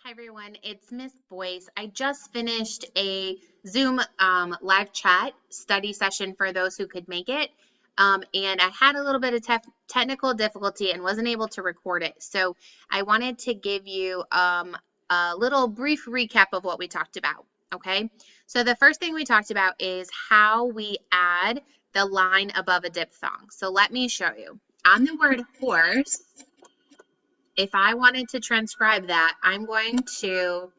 Hi everyone, it's Miss Boyce. I just finished a Zoom live chat study session for those who could make it. And I had a little bit of technical difficulty and wasn't able to record it. So I wanted to give you a little brief recap of what we talked about. Okay, so the first thing we talked about is how we add the line above a diphthong. So let me show you. On the word horse, if I wanted to transcribe that, I'm going to,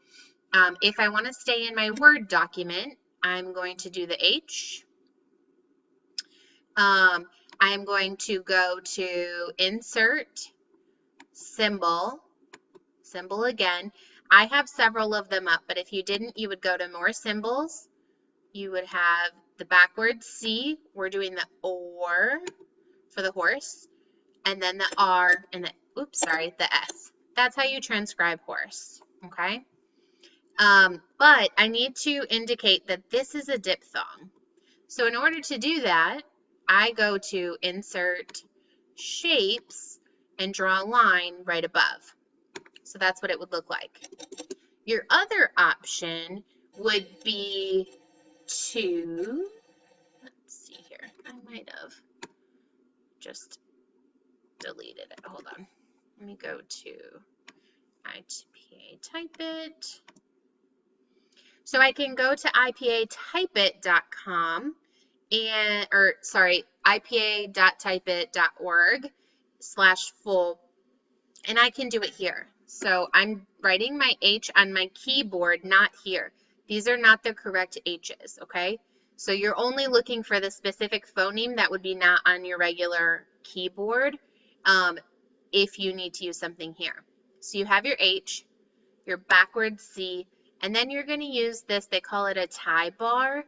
if I want to stay in my Word document, I'm going to do the H. I'm going to go to Insert, Symbol, Symbol again. I have several of them up, but if you didn't, you would go to More Symbols. You would have the backwards C. We're doing the OR for the horse, and then the R, and the, the S. That's how you transcribe horse, okay? But I need to indicate that this is a diphthong. So in order to do that, I go to Insert, Shapes, and draw a line right above. So that's what it would look like. Your other option would be to, let's see here, I might have just deleted it. Hold on. Let me go to IPA type it. So I can go to ipatypeit.com and, ipa.typeit.org/full, and I can do it here. So I'm writing my H on my keyboard, not here. These are not the correct H's, okay? So you're only looking for the specific phoneme that would be not on your regular keyboard if you need to use something here. So you have your H, your backwards C, and then you're going to use this, they call it a tie bar.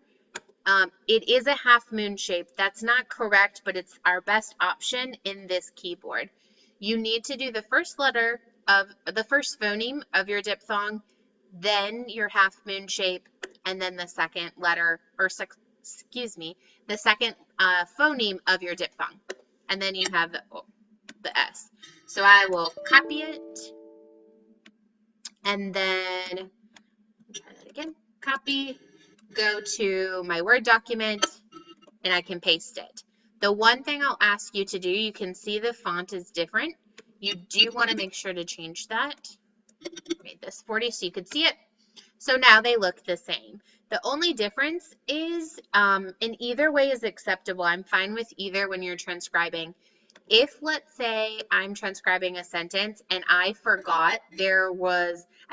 It is a half moon shape. That's not correct, but it's our best option in this keyboard. You need to do the first letter of the first phoneme of your diphthong, then your half moon shape, and then the second letter, or the second phoneme of your diphthong. And then you have the S. So I will copy it, and then try that again, copy, go to my Word document, and I can paste it. The one thing I'll ask you to do, you can see the font is different. You do want to make sure to change that. I made this 40 so you could see it. So now they look the same. The only difference is, in either way is acceptable. I'm fine with either when you're transcribing. If, let's say, I'm transcribing a sentence and I forgot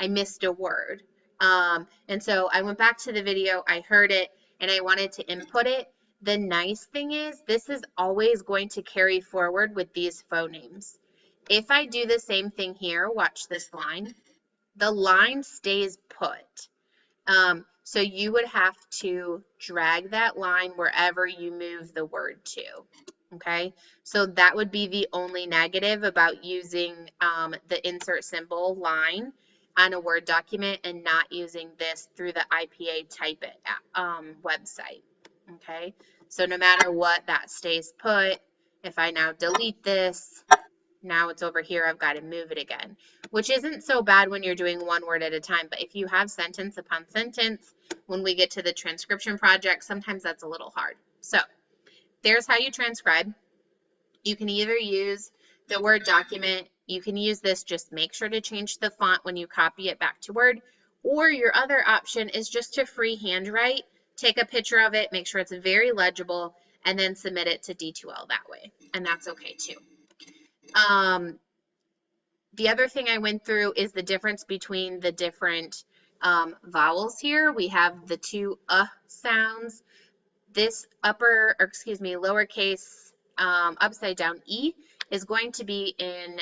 I missed a word. And so I went back to the video, I heard it, and I wanted to input it. The nice thing is this is always going to carry forward with these phonemes. If I do the same thing here, watch this line, the line stays put. So you would have to drag that line wherever you move the word to. Okay, so that would be the only negative about using the insert symbol line on a Word document and not using this through the IPA Type It website. Okay, so no matter what, that stays put. If I now delete this, now it's over here, I've got to move it again, which isn't so bad when you're doing one word at a time, but if you have sentence upon sentence, when we get to the transcription project, sometimes that's a little hard. So there's how you transcribe. You can either use the Word document, you can use this, just make sure to change the font when you copy it back to Word, or your other option is just to freehand write, take a picture of it, make sure it's very legible, and then submit it to D2L that way, and that's okay too. The other thing I went through is the difference between the different vowels here. We have the two sounds. This lowercase upside down E is going to be in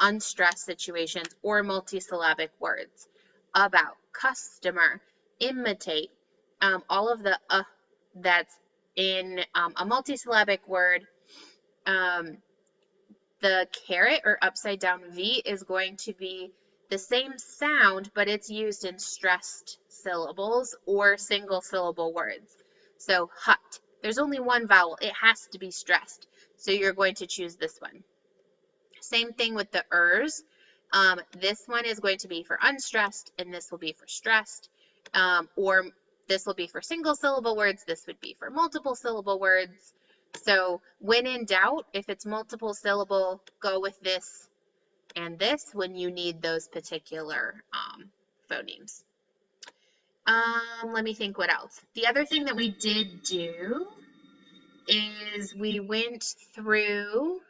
unstressed situations or multisyllabic words. About, customer, imitate, all of the that's in a multisyllabic word. The caret or upside down V is going to be the same sound, but it's used in stressed syllables or single syllable words. So hut, there's only one vowel, it has to be stressed. So you're going to choose this one. Same thing with the ers. This one is going to be for unstressed, and this will be for stressed, or this will be for single syllable words. This would be for multiple syllable words. So when in doubt, if it's multiple syllable, go with this and this when you need those particular phonemes. Let me think what else. The other thing that we did do is we went through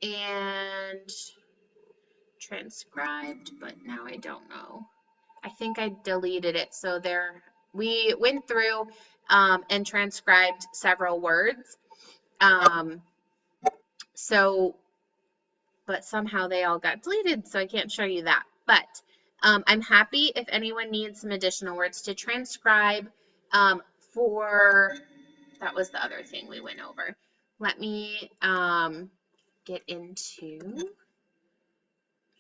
and transcribed, but now I don't know. I think I deleted it. So there, we went through and transcribed several words. But somehow they all got deleted, so I can't show you that. But I'm happy if anyone needs some additional words to transcribe that was the other thing we went over. Let me get into, maybe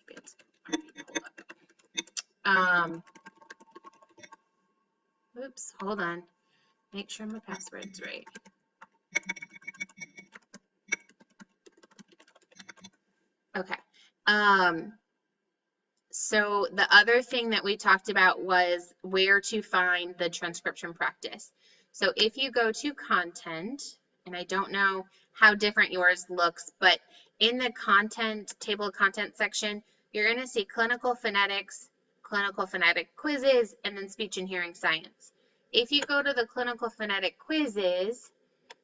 it's already pulled up. Oops, hold on. Make sure my password's right. Okay. So the other thing that we talked about was where to find the transcription practice. So if you go to content, and I don't know how different yours looks, but in the content, table of content section, you're going to see clinical phonetics, clinical phonetic quizzes, and then speech and hearing science. If you go to the clinical phonetic quizzes,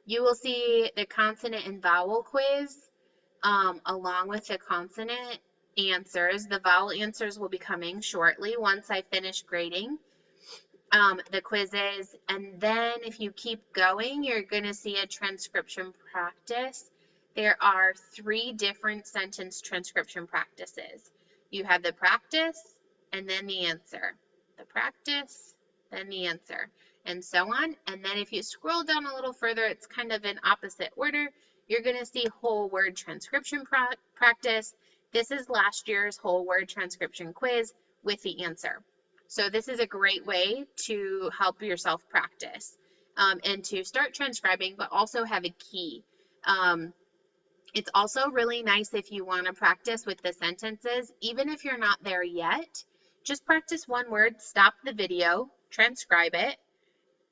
you will see the consonant and vowel quiz along with the consonant answers. The vowel answers will be coming shortly once I finish grading the quizzes. And then if you keep going, you're going to see a transcription practice. There are 3 different sentence transcription practices. You have the practice and then the answer. The practice, then the answer, and so on. And then if you scroll down a little further, it's kind of in opposite order. You're going to see whole word transcription practice. This is last year's whole word transcription quiz with the answer. So this is a great way to help yourself practice and to start transcribing, but also have a key. It's also really nice if you want to practice with the sentences, even if you're not there yet. Just practice one word, stop the video, transcribe it,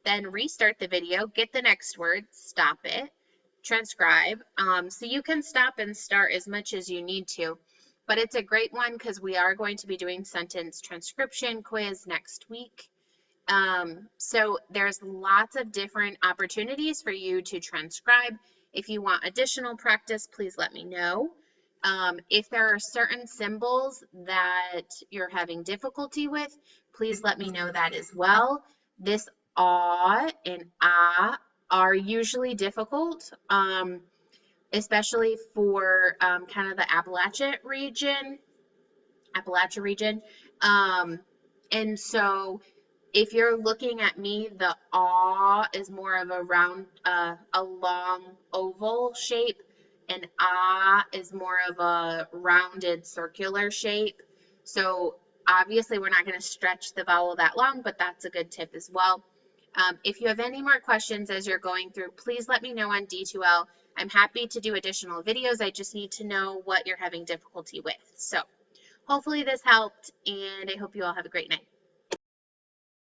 then restart the video, get the next word, stop it, transcribe. So you can stop and start as much as you need to, but it's a great one because we are going to be doing sentence transcription quiz next week. So there's lots of different opportunities for you to transcribe. If you want additional practice, please let me know. If there are certain symbols that you're having difficulty with, please let me know that as well. This ah and ah are usually difficult, especially for kind of the Appalachia region. And so if you're looking at me, the ah is more of a round, a long oval shape, and ah is more of a rounded circular shape. So obviously we're not going to stretch the vowel that long, but that's a good tip as well. If you have any more questions as you're going through, please let me know on D2L. I'm happy to do additional videos. I just need to know what you're having difficulty with. So hopefully this helped, and I hope you all have a great night.